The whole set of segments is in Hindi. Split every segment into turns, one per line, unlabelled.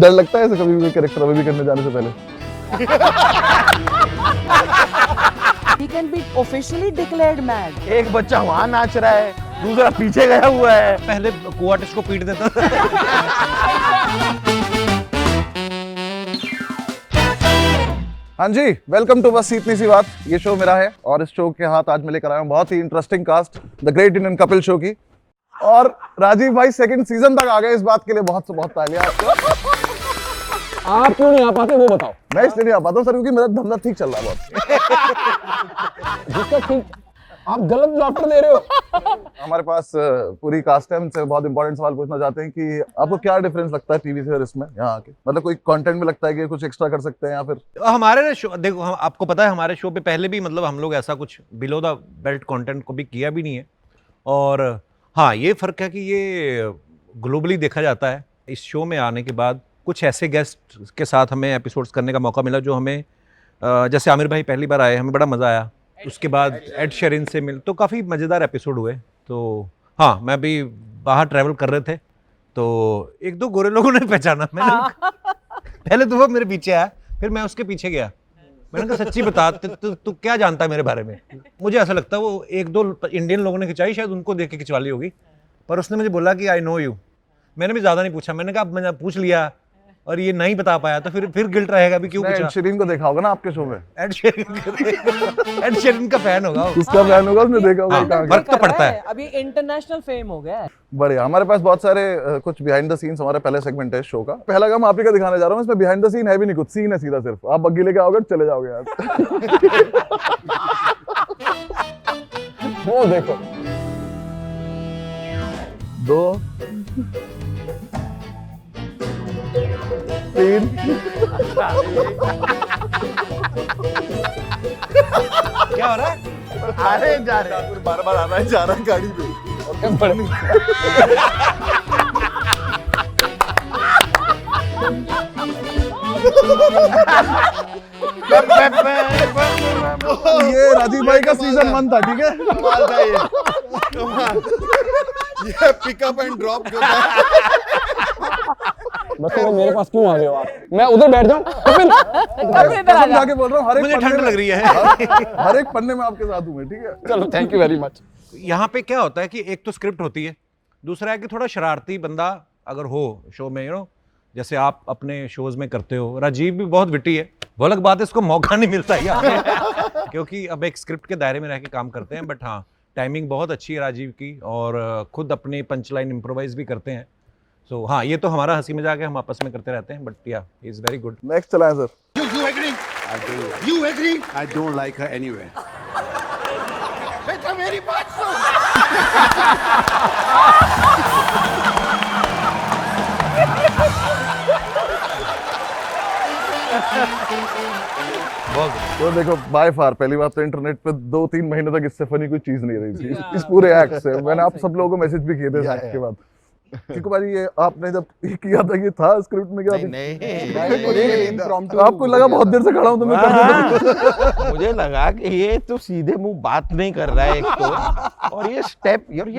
डर लगता है ऐसे कभी भी कैरेक्टर अभी भी करने जाने से पहले?
He can be officially declared mad.
एक बच्चा वहाँ नाच रहा है, दूसरा पीछे गया हुआ है।
पहले को-आर्टिस्ट को पीट देता था।
हाँ जी, वेलकम टू बस इतनी सी बात। ये शो मेरा है और इस शो के हाथ आज मैं लेकर आया हूँ बहुत ही interesting cast, the great Indian Kapil show की। और राजीव भाई सेकंड सीजन तक आ गए, इस बात के लिए बहुत से बहुत तालियां आपको।
आप क्यों नहीं आ पाते वो बताओ।
मैं इसलिए नहीं आ पाता हूँ सर क्योंकि मेरा धंधा ठीक चल रहा है बहुत।
जिसका ठीक, आप गलत डॉक्टर दे रहे हो।
हमारे पास पूरी कास्ट है, उनसे बहुत इंपॉर्टेंट सवाल पूछना चाहते हैं कि आपको क्या डिफरेंस लगता है टीवी से और इसमें यहाँ आके? मतलब कोई कंटेंट में लगता है कि कुछ एक्स्ट्रा कर सकते हैं या फिर
हमारे शो देखो, हम आपको पता है हमारे शो पे पहले भी मतलब हम लोग ऐसा कुछ बिलो द बेल्ट कंटेंट को भी किया भी नहीं है। और हाँ, ये फ़र्क है कि ये ग्लोबली देखा जाता है। इस शो में आने के बाद कुछ ऐसे गेस्ट के साथ हमें एपिसोड्स करने का मौका मिला जो हमें जैसे आमिर भाई पहली बार आए, हमें बड़ा मज़ा आया। उसके बाद एड शेरिन से मिल, तो काफ़ी मज़ेदार एपिसोड हुए। तो हाँ, मैं भी बाहर ट्रैवल कर रहे थे तो एक दो गोरे लोगों ने पहचाना। मैंने पहले तो वो मेरे पीछे आया, फिर मैं उसके पीछे गया। मैंने कहा सच्ची बता, तू क्या जानता है मेरे बारे में? मुझे ऐसा लगता है वो एक दो इंडियन लोगों ने खिंचाई, शायद उनको देख के खिंचवा ली होगी। पर उसने मुझे बोला कि आई नो यू। मैंने भी ज़्यादा नहीं पूछा, मैंने कहा अब मैंने पूछ लिया और ये नहीं बता पाया तो फिर गिल्ट रहेगा भी, क्यों पूछा।
एड शेरिन को देखा होगा ना आपके शो में?
एड शेरिन का फैन होगा वो।
उसका फैन होगा, उसने देखा होगा।
हाँ, फर्क तो पड़ता है।
अभी इंटरनेशनल फेम हो गया है।
बढ़िया। हमारे पास बहुत सारे कुछ बिहाइंड द सीन्स, हमारा पहले सेगमेंट है शो का। पहला काम आप ही का दिखाने जा रहा हूँ, इसमें बिहाइंड द सीन है भी नहीं, कुछ सीन है सीधा, सिर्फ आप बग्गी लेके आओगे चले जाओगे यार।
वो देखो,
2 3
क्या हो रहा है?
अरे जा रहे हैं,
बार-बार आना है, जा रहा है गाड़ी पे। ये राजीव भाई का सीजन 1 था, ठीक है?
कमाल था ये, कमाल। ये पिकअप एंड ड्रॉप जो था।
बस तो मेरे पास क्यों आ गए हो आप? मैं उधर बैठ जाऊं? कपिल,
कसम जाके बोल रहा हूँ, हर एक
मुझे
पन्ने
ठंड
में-
लग रही है।
हर एक पन्ने में आपके साथ हूँ मैं, ठीक है?
चलो थैंक यू वेरी मच।
यहाँ पे क्या होता है कि एक तो स्क्रिप्ट होती है, दूसरा है कि थोड़ा शरारती बंदा अगर हो शो में, जैसे आप अपने शोज में करते हो। राजीव भी बहुत विटी है, वो अलग बात है, इसको मौका नहीं मिलता यार। क्योंकि अब एक स्क्रिप्ट के दायरे में रह के काम करते हैं। बट हाँ, टाइमिंग बहुत अच्छी है राजीव की और खुद अपने पंच लाइन इम्प्रोवाइज भी करते हैं। सो हाँ, ये तो हमारा हंसी मजाक है, हम आपस में करते रहते हैं। बट या he is very good.
Next चला है sir.
You agree? You agree? I don't like her anyway. बेटा मेरी बात सुन।
तो देखो, बाय फार पहली बात तो इंटरनेट पे 2-3 महीने तक इससे फनी कोई चीज नहीं रही थी इस पूरे एक्ट से। मैंने आप सब लोगों को मैसेज भी किए थे इस एक्ट के बाद। क्योंकि भाई ये आपने जब ये किया था, ये था स्क्रिप्ट में क्या?
नहीं,
आपको लगा बहुत देर से खड़ा हूं तो मैं कर दूं?
मुझे लगा कि ये तो सीधे मुंह बात नहीं कर रहा है एक तो, और ये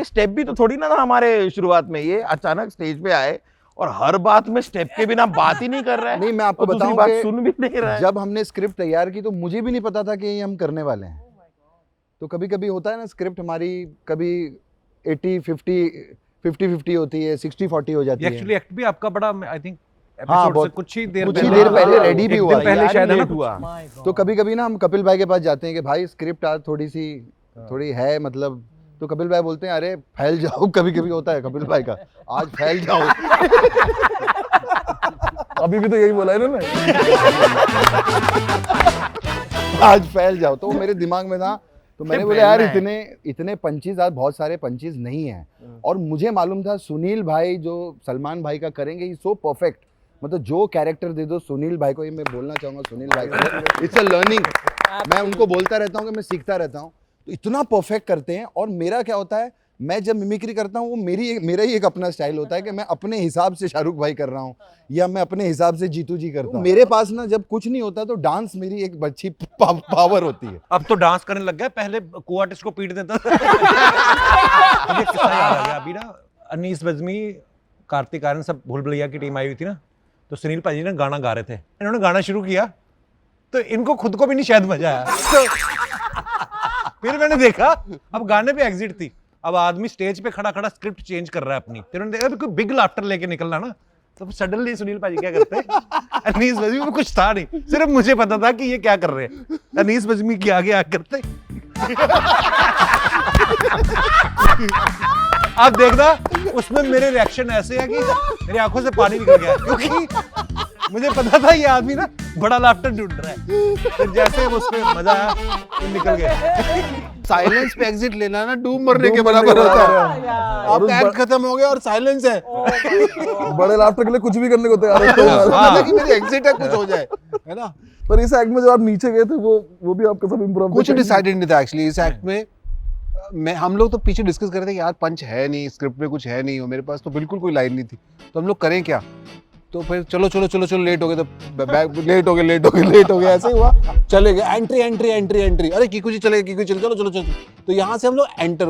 स्टेप भी तो थोड़ी ना था हमारे शुरुआत में। ये अचानक स्टेज पे आए और हर बात में स्टेप के बिना बात ही नहीं कर रहा है।
नहीं, मैं आपको
और दूसरी
बताऊं
बात
कि
सुन भी नहीं रहा है।
जब हमने स्क्रिप्ट तैयार की तो मुझे भी नहीं पता था कि ये हम करने वाले हैं। तो कभी कभी होता है ना, स्क्रिप्ट हमारी कभी 50-50 होती है, 60-40 हो जाती है।
एक्चुअली एक्ट भी आपका बड़ा, आई थिंक
हाँ,
एपिसोड से
बहुत-
कुछ ही देर
पहले रेडी भी
एक
हुआ
दिन
है।
पहले शायद है ना
लेट हुआ।
तो कभी कभी ना हम कपिल भाई के पास जाते हैं कि भाई स्क्रिप्ट आज थोड़ी है, मतलब। तो कपिल भाई बोलते हैं अरे फैल जाओ। कभी कभी होता है कपिल भाई का, आज फैल जाओ।
अभी भी तो यही बोला है इन्होंने।
आज फैल जाओ। तो वो मेरे दिमाग में था, तो मैंने बोला यार इतने पंचीज, आज बहुत सारे पंचीज नहीं हैं। और मुझे मालूम था सुनील भाई जो सलमान भाई का करेंगे, सो परफेक्ट। मतलब जो कैरेक्टर दे दो सुनील भाई को, ये मैं बोलना चाहूंगा सुनील भाई को, इट्स अ लर्निंग। मैं उनको बोलता रहता हूँ कि मैं सीखता रहता हूँ। तो इतना परफेक्ट करते हैं। और मेरा क्या होता है, मैं जब मिमिक्री करता हूँ वो मेरा ही एक अपना स्टाइल होता है कि मैं अपने हिसाब से शाहरुख भाई कर रहा हूँ या मैं अपने हिसाब से जीतू जी करता हूँ। मेरे पास ना जब कुछ नहीं होता तो डांस मेरी एक अच्छी पावर होती है।
अब तो डांस करने लग गया, पहले को-आर्टिस्ट को पीट देता था। मुझे किस्सा याद आ गया अभी ना, अनीस बज़मी, कार्तिक आर्यन, सब भूल भुलैया की टीम आई हुई थी ना, तो सुनील पाजी ने गाना गा रहे थे, इन्होंने गाना शुरू किया तो इनको खुद को भी नहीं शायद मजा आया। तो फिर मैंने देखा अब गाने पे एग्जिट थी, अब आदमी स्टेज पे खड़ा खड़ा स्क्रिप्ट चेंज कर रहा है अपनी, फिर उन्होंने देखा कोई बिग लाफ्टर लेके निकलना ना, तो सडनली सुनील पाजी क्या करते हैं, अनीस बज्मी में कुछ था नहीं, सिर्फ मुझे पता था कि ये क्या कर रहे हैं, अनीस बज्मी के आगे आगे करते आप देखना उसमें मेरे रिएक्शन ऐसे है कि मेरी आंखों से पानी निकल गया, क्योंकि मुझे पता था ये आदमी ना बड़ा लाफ्टर ढूंढ रहा है, फिर जैसे उसमें मजा आया तो निकल गया।
साइलेंस पे एग्जिट लेना ना डूब मरने के बराबर होता है। आपका एक्ट खत्म हो गया और साइलेंस है,
बड़े लाफ्टर के लिए कुछ भी करने को तैयार है।
मतलब कि मेरी एग्जिट है, कुछ हो जाए, है ना।
पर इस एक्ट में जब आप नीचे गए थे वो भी आपका सब इम्प्रोव
कुछ डिसाइडेड नहीं था एक्चुअली इस एक्ट में। हम लोग तो पीछे डिस्कस कर रहे थे कि यार पंच है नहीं, स्क्रिप्ट में कुछ है नहीं, और मेरे पास तो बिल्कुल कोई लाइन नहीं थी, तो हम लोग करें क्या। तो फिर चलो चलो चलो चलो लेट हो गए, तो लेट हो गए ऐसे ही हुआ, चले गए एंट्री, अरे कीकू जी चले चलो चलो चलो, तो यहाँ से हम लोग एंटर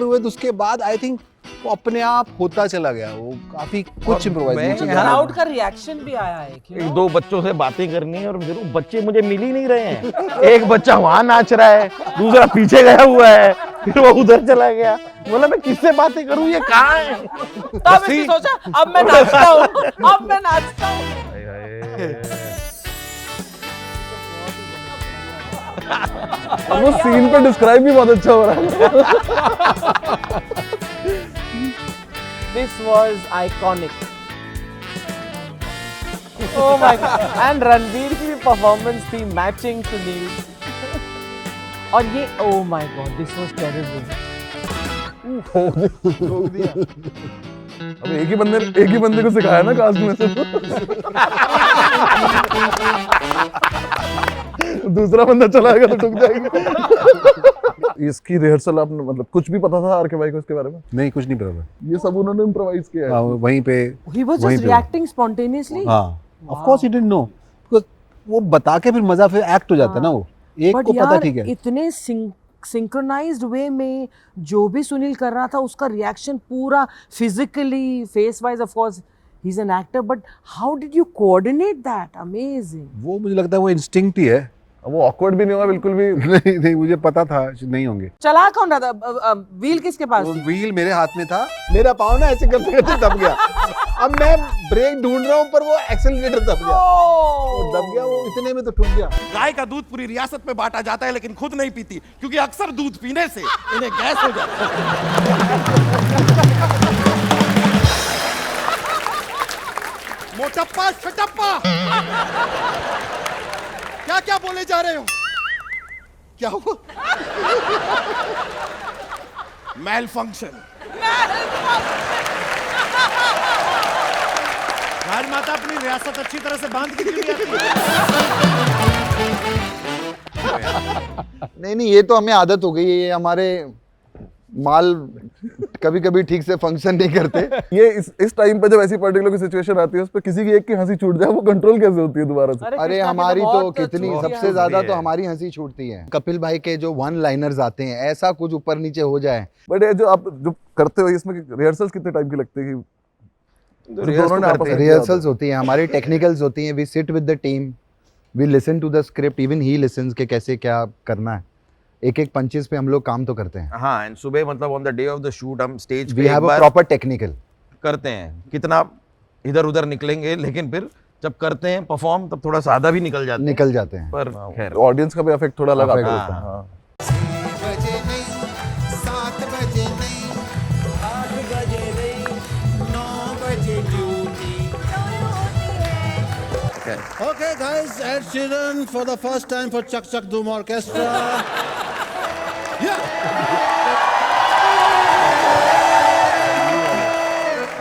हुए तो उसके बाद आई थिंक वो अपने आप होता चला गया, वो काफी कुछ इम्प्रोवाइजेशन।
क्राउड का रिएक्शन भी आया है कि
एक दो बच्चों से बातें करनी है और जरूर बच्चे मुझे मिल ही नहीं रहे हैं। एक बच्चा वहां नाच रहा है, दूसरा पीछे गया हुआ है, फिर वो उधर चला गया, बोला मैं किससे बातें करूं, ये कहाँ है।
तब इसने सोचा अब मैं नाचता हूँ।
वो सीन पे डिस्क्राइब भी बहुत अच्छा हो रहा है।
This was iconic. Oh my god! And Ranveer की भी performance थी matching सुनील। और ये oh my god, this was terrible.
अब एक ही बंदे को सिखाया ना कास्ट में से, तो दूसरा बंदा चलाएगा तो टूट जाएगी। इसकी रिहर्सल आपने मतलब कुछ भी पता था आरके भाई को इसके बारे में?
नहीं, कुछ नहीं पता।
ये सब उन्होंने इम्प्रोवाइज किया है
वहीं पे।
He was just reacting spontaneously.
हाँ, of course he didn't know, because वो बता के फिर मजा फिर एक्ट हो जाता है ना, वो एक
But
को पता
यार,
ठीक है।
इतने सिंक्रोनाइज्ड वे में जो भी सुनील कर रहा था उसका रिएक्शन पूरा physically face wise, of course he is an actor, but how did you coordinate that? Amazing.
वो मुझे लगता है वो इंस्टिंक्ट ही है।
वो ऑकवर्ड भी नहीं हुआ बिल्कुल भी।
नहीं, मुझे पता था नहीं होंगे।
चला कौन रहा था? व्हील किसके पास?
व्हील मेरे हाथ में था, मेरा पाँव ना ऐसे करते करते दब गया। अब मैं ब्रेक ढूंढ रहा हूँ पर वो एक्सेलरेटर दब गया, वो दब गया, वो इतने में तो ठुक गया।
गाय का दूध पूरी रियासत में बांटा जाता है लेकिन खुद नहीं पीती, क्योंकि अक्सर दूध पीने से इन्हें गैस हो जाती है। मोटप्पा छटप्पा, क्या क्या बोले जा रहे हो? क्या हुआ? Mail function. राजमाता अपनी रियासत अच्छी तरह से बांध के क्यों नहीं आती?
नहीं, ये तो हमें आदत हो गई है, ये हमारे माल कभी कभी ठीक से फंक्शन नहीं करते।
ये इस टाइम पे जब ऐसी पर्टिकुलर की सिचुएशन आती है उस पर किसी की एक की हंसी छूट जाए, वो कंट्रोल कैसे होती है दोबारा से?
अरे हमारी तो कितनी, सबसे ज्यादा तो हमारी हंसी छूटती है। कपिल भाई के जो वन लाइनर्स आते हैं, ऐसा कुछ ऊपर नीचे हो जाए।
बट ये जो आप जो करते हो इसमें रिहर्सल्स कितने टाइम की लगती है?
रिहर्सल्स होती है हमारी, टेक्निकल्स होती हैं, we sit with the team, we listen to the script, even he listens के कैसे क्या करना है। एक एक पंचेस पे हम लोग काम तो करते हैं।
हाँ, एंड सुबह मतलब on the day of the shoot हम स्टेज पे
we have a proper technical
करते हैं, कितना इधर उधर निकलेंगे, लेकिन फिर जब करते हैं परफॉर्म तब थोड़ा सादा भी निकल जाते हैं। पर खैर
ऑडियंस का भी इफेक्ट थोड़ा लगा
Affect
होता
होता
है। हाँ।
Okay, guys, Ed Sheeran for the first time for Chak Chak Doom Orchestra. Yeah.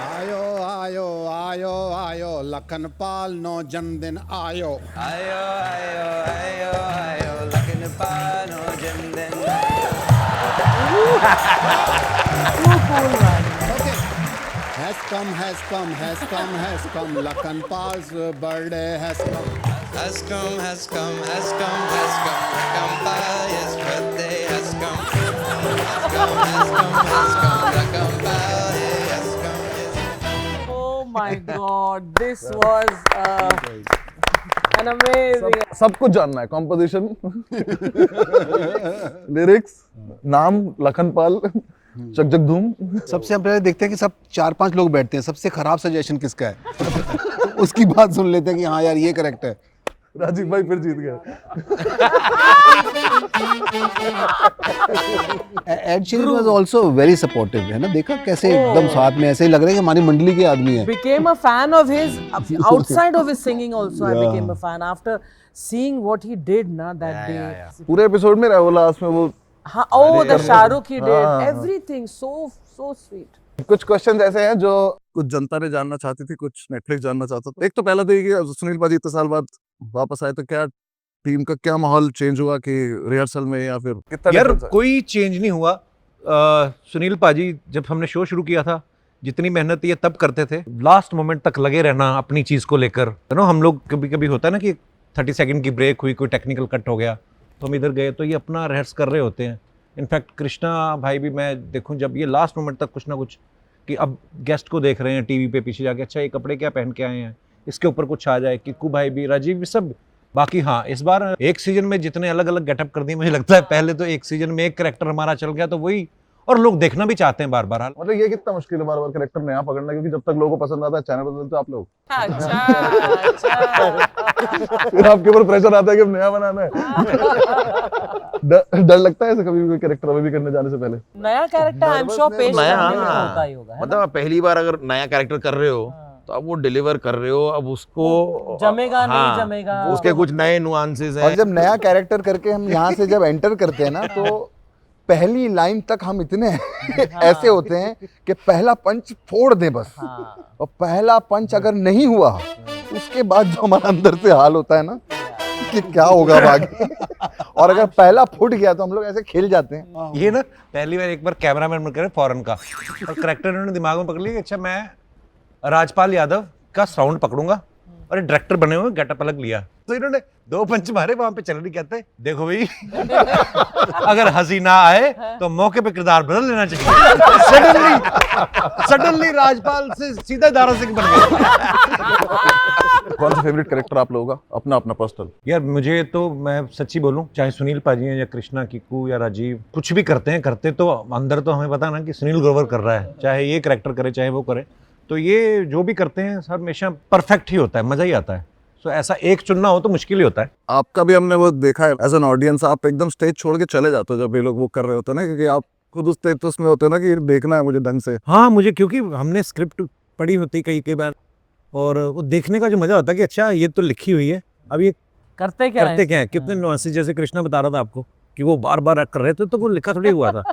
आयो आयो आयो आयो लखनपाल नो जन्मदिन आयो।
आयो आयो आयो आयो लखनपाल नो जन्मदिन।
Okay. Has come. Lakhanpal's birthday has come.
Has come. Lakhanpal, his birthday has come. Has come. Lakhanpal, has come.
Oh my God, this was an amazing.
सब कुछ जानना है, कॉम्पोजिशन, लिरिक्स, नाम लखन पाल, चक जग धूम।
सबसे हम पहले देखते हैं कि सब 4-5 लोग बैठते हैं, सबसे खराब सजेशन किसका है उसकी बात सुन लेते हैं कि हाँ यार ये करेक्ट है।
राजीव भाई फिर जीत गए।
Ed Sheeran was also very supportive, है ना, देखा कैसे एकदम साथ में ऐसे ही लग रहा है कि हमारी मंडली के आदमी है।
Became a fan of his outside of his singing also. I became a fan after seeing what he did na that day.
पूरे एपिसोड में रहो लास्ट में वो
हाँ, oh, the Shahrukh he did
हाँ।
everything so sweet.
कुछ क्वेश्चंस ऐसे हैं जो कुछ जनता ने जानना चाहती थी, कुछ नेटफ्लिक्स जानना चाहता था। एक तो पहला तो ये कि सुनील पाजी इतने साल बाद वापस आए तो क्या टीम का क्या माहौल चेंज हुआ कि रिहर्सल में या फिर कितना
यार
difference है?
कोई चेंज नहीं हुआ। सुनील पाजी जब हमने शो शुरू किया था, जितनी मेहनत ये तब करते थे, लास्ट मोमेंट तक लगे रहना अपनी चीज़ को लेकर, है ना। हम लोग कभी कभी होता है ना कि 30 सेकंड की ब्रेक हुई, कोई टेक्निकल कट हो गया तो हम इधर गए, तो ये अपना रिहर्स कर रहे होते हैं। इनफैक्ट कृष्णा भाई भी, मैं देखूं जब ये लास्ट मोमेंट तक कुछ ना कुछ, कि अब गेस्ट को देख रहे हैं टीवी पे पीछे जाके, अच्छा ये कपड़े क्या पहन के आए हैं, इसके ऊपर कुछ आ जाए, किक्कू भाई भी, राजीव भी, सब। बाकी हाँ, इस बार एक सीजन में जितने अलग अलग गेटअप कर दिए, मुझे लगता है पहले तो एक सीजन में एक कैरेक्टर हमारा चल गया तो वही, और लोग देखना भी चाहते हैं बार बार।
मतलब ये कितना मुश्किल है बार बार कैरेक्टर नया पकड़ना, क्योंकि जब तक लोगों को पसंद आता है चैनल बदलते हो आप लोग।
अच्छा।
फिर आपके ऊपर प्रेशर आता है कि अब नया बनाना है। डर लगता है ऐसे कभी भी कोई कैरेक्टर अभी भी करने जाने से पहले?
नया कैरेक्टर आई एम श्योर पेश
नया,
करने में
हाँ।
होता ही होगा, है ना?
मतलब आप पहली बार अगर नया कैरेक्टर कर रहे हो तो अब वो डिलीवर कर रहे हो, अब उसको
जमेगा नहीं जमेगा,
उसके कुछ नए नुआंसेस
और
हैं।
जब नया कैरेक्टर करके हम यहाँ से जब एंटर करते हैं ना, तो पहली लाइन तक हम इतने ऐसे होते हैं कि पहला पंच फोड़ दें बस।
हाँ।
और पहला पंच अगर नहीं हुआ, उसके बाद जो हमारा अंदर से हाल होता है ना कि क्या होगा अब आगे। और अगर पहला फूट गया तो हम लोग ऐसे खेल जाते हैं।
ये ना पहली बार एक बार कैमरामैन बन कर फॉरेन का, और करेक्टर इन्होंने दिमाग में पकड़ लिया कि अच्छा मैं राजपाल यादव का साउंड पकड़ूंगा, और डायरेक्टर बने हुए गेटअप अलग लिया, तो इन्होंने 2 पंच मारे, वहां पे चल रही, कहते देखो भाई अगर हंसी ना आए तो मौके पे किरदार बदल लेना चाहिए। सडनली राजपाल से सीधा दारा सिंह बन गए।
कौन सा फेवरेट कैरेक्टर आप लोगों का अपना अपना पर्सनल?
यार मुझे तो, मैं सच्ची बोलूं, चाहे सुनील पाजी हैं या कृष्णा, किक्कू या राजीव, कुछ भी करते तो अंदर तो हमें पता ना कि सुनील ग्रोवर कर रहा है, चाहे ये कैरेक्टर करे चाहे वो करे, तो ये जो भी करते हैं सब हमेशा परफेक्ट ही होता है, मजा ही आता है। सो ऐसा एक चुनना हो तो मुश्किल ही होता है।
आपका भी हमने वो देखा है एज एन ऑडियंस, आप एकदम स्टेज छोड़ के चले जाते हो जब ये लोग वो कर रहे होते हैं ना, क्योंकि आप खुद उस स्टेटस में होते हैं ना कि देखना है मुझे ढंग से।
हाँ, मुझे क्योंकि हमने स्क्रिप्ट पढ़ी होती कई बार, और वो देखने का जो मजा होता है कि अच्छा ये तो लिखी हुई है, अब ये
करते क्या
है, कितने नुआंसेस, जैसे कृष्णा बता रहा था आपको कि वो बार बार कर रहे थे, तो वो लिखा थोड़ी हुआ था।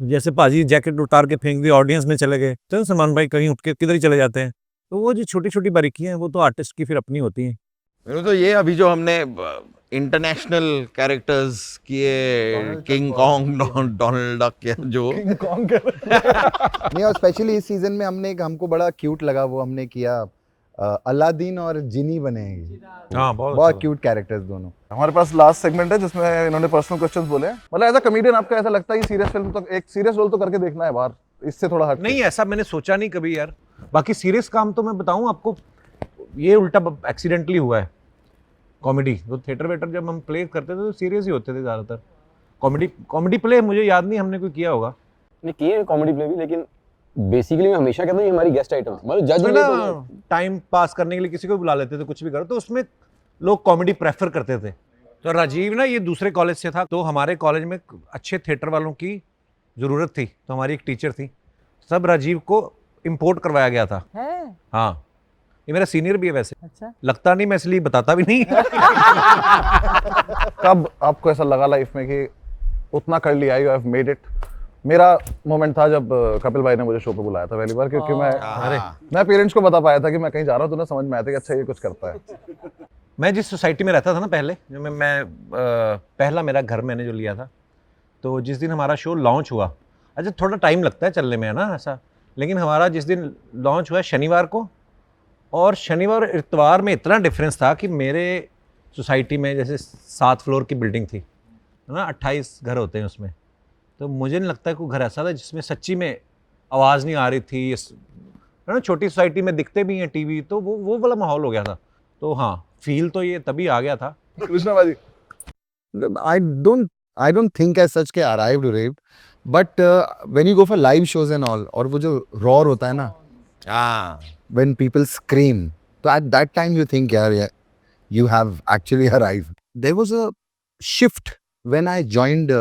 जैसे पाजी जैकेट उतार के फेंक दी, ऑडियंस में चले गए, तो सलमान भाई कहीं उठ के किधर ही चले जाते हैं, तो वो जो छोटी छोटी बारीकियां हैं वो तो आर्टिस्ट की फिर अपनी होती हैं।
मेरे तो ये अभी जो हमने इंटरनेशनल कैरेक्टर्स किए, किंग कॉन्ग, डोनाल्ड डक, जो
नहीं, और स्पेशली इस सीजन में हमने हमको बड़ा क्यूट लगा वो हमने किया, अलादीन और जिनी बने हैं।
हाँ,
बहुत क्यूट कैरेक्टर्स दोनों।
हमारे पास लास्ट सेगमेंट है जिसमें इन्होंने पर्सनल क्वेश्चंस बोले हैं। मतलब एज अ कॉमेडियन आपका ऐसा लगता है कि सीरियस फिल्म तो, एक सीरियस रोल तो करके देखना है बाहर, इससे थोड़ा हट
नहीं, ऐसा मैंने सोचा नहीं कभी यार। बाकी सीरियस काम तो मैं बताऊं आपको, ये उल्टा एक्सीडेंटली हुआ है। कॉमेडी तो थिएटर वेटर जब हम प्ले करते थे तो सीरियस ही होते थे ज़्यादातर। कॉमेडी प्ले मुझे याद नहीं हमने कोई किया होगा।
नहीं किए कॉमेडी प्ले भी, लेकिन बेसिकली मैं हमेशा कहता हूँ ये हमारी गेस्ट आइटम है, मतलब जज नहीं तो
टाइम पास करने के लिए किसी को बुला लेते थे, कुछ भी करो, तो उसमें लोग कॉमेडी प्रेफर करते थे। तो राजीव ना ये दूसरे कॉलेज से था, तो हमारे कॉलेज में अच्छे थिएटर वालों की ज़रूरत थी, तो हमारी एक टीचर थी, सब राजीव को इम्पोर्ट करवाया गया था।
है?
हाँ, ये मेरा सीनियर भी है वैसे।
अच्छा,
लगता नहीं, मैं इसलिए बताता भी नहीं।
कब आपको ऐसा लगा लाइफ में कि उतना कर लिया, यू हैव मेड इट? मेरा मोमेंट था जब कपिल भाई ने मुझे शो पे बुलाया था पहली बार, क्योंकि मैं पेरेंट्स को बता पाया था कि मैं कहीं जा रहा हूँ, तो ना समझ में आया था कि अच्छा ये कुछ करता है।
मैं जिस सोसाइटी में रहता था ना पहले, जो मैं पहला मेरा घर मैंने जो लिया था, तो जिस दिन हमारा शो लॉन्च हुआ, अच्छा थोड़ा टाइम लगता है चलने में, है ना ऐसा, लेकिन हमारा जिस दिन लॉन्च हुआ शनिवार को, और शनिवार और इतवार में इतना डिफरेंस था कि मेरे सोसाइटी में जैसे 7 फ्लोर की बिल्डिंग थी, है ना, 28 घर होते हैं उसमें, तो मुझे नहीं लगता कोई घर ऐसा था जिसमें सच्ची में आवाज़ नहीं आ रही थी, ना छोटी सोसाइटी में दिखते भी हैं टीवी, तो वो वाला माहौल हो गया था। तो हाँ, फील तो ये तभी आ गया था।
कृष्णा बाजी,
I don't think as such के arrived to rape, but when you go for live shows and all, और वो जो roar होता है ना, when people scream, so at that time you think, yeah, you have actually arrived. There was a shift when I joined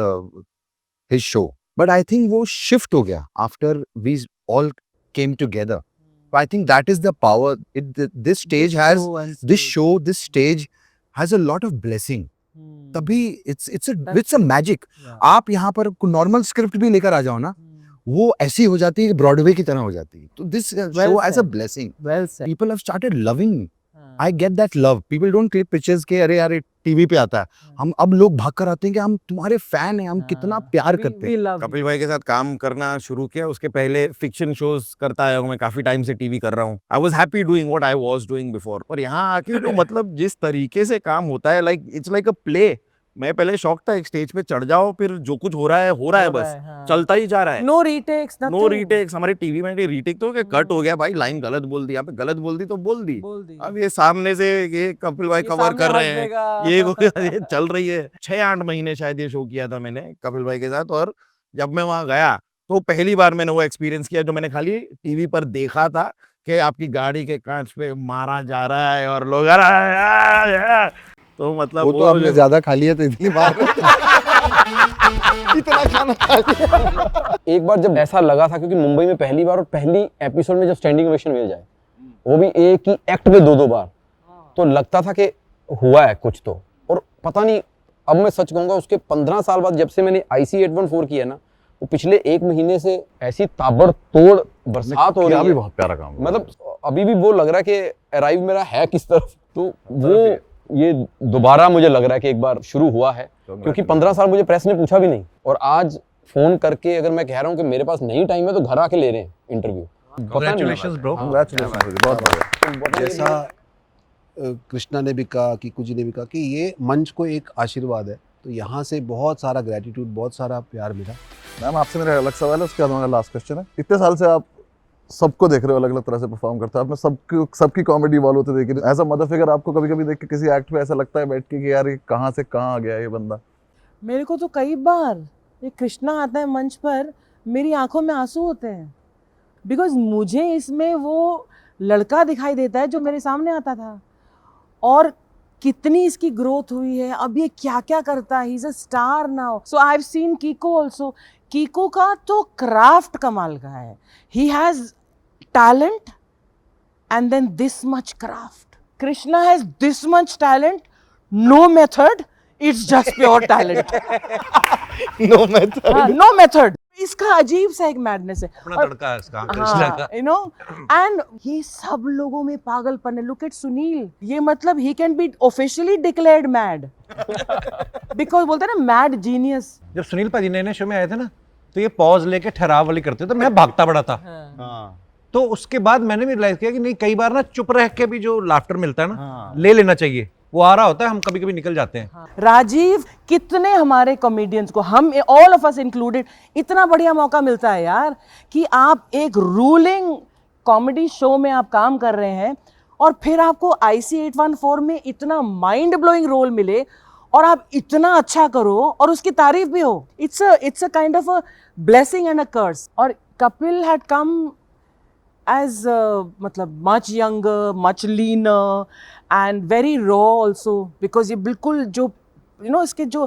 his show, but I think वो shift हो गया after we all came together. So I think that is the power. This stage has this show, this stage has a lot of blessing. तभी it's a magic. आप यहाँ पर नॉर्मल स्क्रिप्ट भी लेकर आ जाओ ना, वो ऐसी हो जाती है कि ब्रॉडवे की तरह हो जाती है. तो this show as a blessing.
Well said.
People have started loving me. I get that love. People don't click pictures के अरे यार टीवी पे आता है. हम अब लोग भाग कर आते हैं कि हम तुम्हारे फैन हैं, हम कितना प्यार करते हैं.
love
कपिल भाई के साथ काम करना शुरू किया, उसके पहले फिक्शन शोज करता आया हूँ मैं, काफी टाइम से टीवी कर रहा हूँ. I was happy doing what I was doing before. और यहाँ आके जो मतलब जिस तरीके से काम होता है, like it's like a play. मैं पहले शौक था एक स्टेज पे चढ़ जाओ, फिर जो कुछ हो रहा है बस, चलता ही जा रहा है.
No retakes, nothing.
No retakes. हमारे टीवी में रीटेक तो कट हो गया भाई, लाइन गलत बोल दी, यहाँ पे गलत बोल दी तो बोल दी. अब ये सामने से ये कपिल भाई कवर कर रहे हैं, ये चल रही है. 6-8 महीने शायद ये शो किया था मैंने कपिल भाई के साथ. और जब मैं वहां गया तो पहली बार मैंने वो एक्सपीरियंस किया जो मैंने खाली टीवी पर देखा था, कि आपकी गाड़ी के कांच पे मारा जा रहा है और लोग तो मतलब
वो तो आपने ज्यादा खा लिया तो इतनी बार
इतना खाना खा लिया.
एक बार जब ऐसा लगा था, क्योंकि मुंबई में पहली बार और पहली एपिसोड में जब स्टैंडिंग ओवेशन मिल जाए, वो भी एक ही एक्ट में 2-2 बार, तो लगता था कि हुआ है कुछ तो. और पता नहीं, अब मैं सच कहूंगा, उसके 15 साल बाद जब से मैंने IC 814 किया ना, वो पिछले 1 महीने से ऐसी ताबड़तोड़ बरसात हो रही है.
बहुत प्यारा काम.
मतलब अभी भी वो लग रहा है कि अराइव मेरा है किस तरफ. तो वो ये दोबारा मुझे लग रहा है कि एक बार शुरू हुआ है, क्योंकि 15 साल मुझे प्रेस ने पूछा भी नहीं, और आज फोन करके अगर मैं कह रहा हूँ कि मेरे पास नहीं टाइम है, तो घर आके ले रहे हैं इंटरव्यू.
Congratulations bro.
Congratulations, बहुत बढ़िया.
जैसा कृष्णा ने भी कहा, कीकू जी ने भी कहा कि ये मंच को एक आशीर्वाद है, तो यहाँ से बहुत सारा ग्रेटिट्यूड, बहुत सारा प्यार मिला.
मैम आपसे मेरा अलग सवाल है, उसके बाद मेरा लास्ट क्वेश्चन है. इतने साल से आप सबको देख रहे हो, अलग अलग तरह से परफॉर्म करते हो, आपने सबकी कॉमेडी इवॉल्व होते देखी. एज अ मदर फिगर आपको कभी कभी देख के किसी एक्ट पे ऐसा लगता है बैठ के कि यार ये कहाँ से कहाँ आ गया ये बंदा?
मेरे को तो कई बार ये कृष्णा आता है मंच पर, मेरी आंखों में आंसू होते हैं, बिकॉज मुझे इसमें वो लड़का दिखाई देता है जो मेरे सामने आता था, और कितनी इसकी ग्रोथ हुई है, अब ये क्या क्या करता है. He is a star now. So I have seen Kiku also. Kiku का तो क्राफ्ट कमाल का है. He has talent and then this much craft. Krishna has this much talent, no method, it's just pure talent.
No method.
No method. इसका अजीब सा एक मैडनेस है.
अपना तड़का है इसका, कृष्णा का.
यू नो, एंड ये सब लोगों में पागलपन है. लुक एट सुनील, ये मतलब he can be officially declared mad, because बोलते हैं ना मैड जीनियस.
जब सुनील पाजी नए शो में आए थे ना, तो ये पॉज लेके ठहराव वाली करते तो मैं भागता बड़ा था. तो उसके बाद मैंने भी रियलाइज किया कि नहीं, कई बार ना चुप रह के भी जो लाफ्टर मिलता है ना, ले लेना चाहिए. वो आ रहा होता है, हम कभी कभी निकल जाते हैं.
राजीव, कितने हमारे कॉमेडियंस को, हम ऑल ऑफ अस इंक्लूडेड, इतना बढ़िया मौका मिलता है यार कि आप एक रूलिंग कॉमेडी शो में आप काम कर रहे हैं, और फिर आपको IC 814 में इतना माइंड ब्लोइंग रोल मिले, और आप इतना अच्छा करो और उसकी तारीफ भी हो. It's a kind of a blessing and a curse. और कपिल हैड कम as मतलब much younger, much leaner and very raw also, because ये बिल्कुल जो इसके जो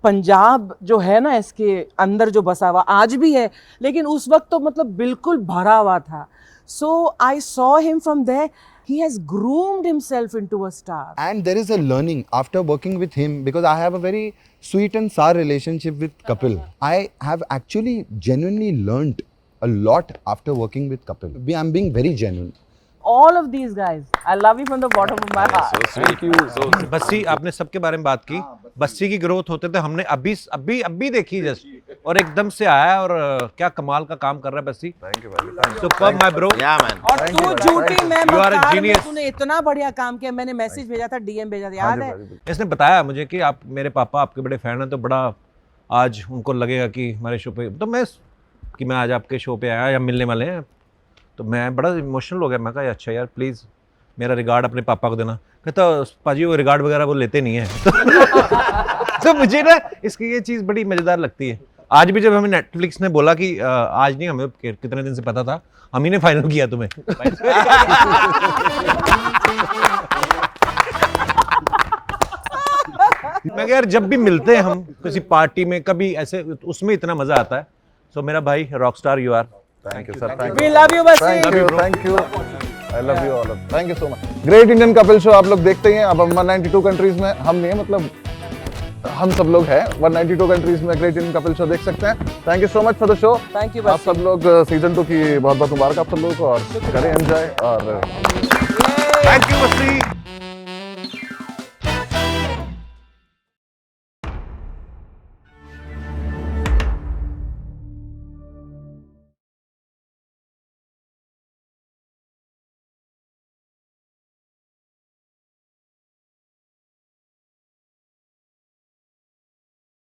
पंजाब जो है ना, इसके अंदर जो बसा हुआ आज भी है, लेकिन उस वक्त तो मतलब बिल्कुल भरा हुआ था. So I saw him from there. He has groomed himself into a star.
And there is a learning after working with him, because I have a very sweet and sour relationship with Kapil. I have actually genuinely learnt a lot after working with Kapil. I'm being very genuine.
All of these guys, I love you from the bottom of my heart.
Thank you.
Bassi, आपने सबके बारे में बात की. बस्सी की ग्रोथ होते थे हमने अभी देखी जस्ट, और एकदम से आया, और क्या कमाल का काम कर रहा है बस्सी. थैंक यू भाई. Super my bro.
या मैन.
और तू झूठी, मैं
You are a
मक्कार में,
genius.
तूने इतना बढ़िया काम किया. मैंने मैसेज भेजा था, DM भेजा था, याद है?
इसने बताया मुझे कि आप, मेरे पापा आपके बड़े फैन हैं, तो बड़ा आज उनको लगेगा कि हमारे शो पे, तो मैं आज आपके शो पे आया, या मिलने वाले हैं, तो मैं बड़ा इमोशनल हो गया, मैं कहा अच्छा यार प्लीज़ मेरा रिगार्ड अपने पापा को देना। कहता पाजी वो रिगार्ड वगैरह वो लेते नहीं है। तो मुझे ना इसकी ये चीज़ बड़ी मज़ेदार लगती है। आज भी जब हमें नेटफ्लिक्स ने बोला कि आज नहीं, हमें कितने दिन से पता था, हम ही ने फाइनल किया तुम्हें। मैं कहा यार जब भी मिलते हैं हम किसी पार्टी में कभी ऐसे, उसमें इतना मजा आता है। सो मेरा भाई rockstar you are.
Thank you sir, thank
We love you, Basit.
Thank you, I love you all, thank you so much. Great Indian Kapil show आप लोग देखते ही हैं, अब हम 192 कंट्रीज में, हम नहीं मतलब हम सब लोग हैं 192 कंट्रीज में ग्रेट इंडियन कपिल शो देख सकते हैं। Thank you so much for the show.
Thank you,
आप
Basit.
सब लोग सीजन 2 की बहुत बहुत मुबारक आप सब लोगों को, और करें एंजॉय और
थैंक यू बसी।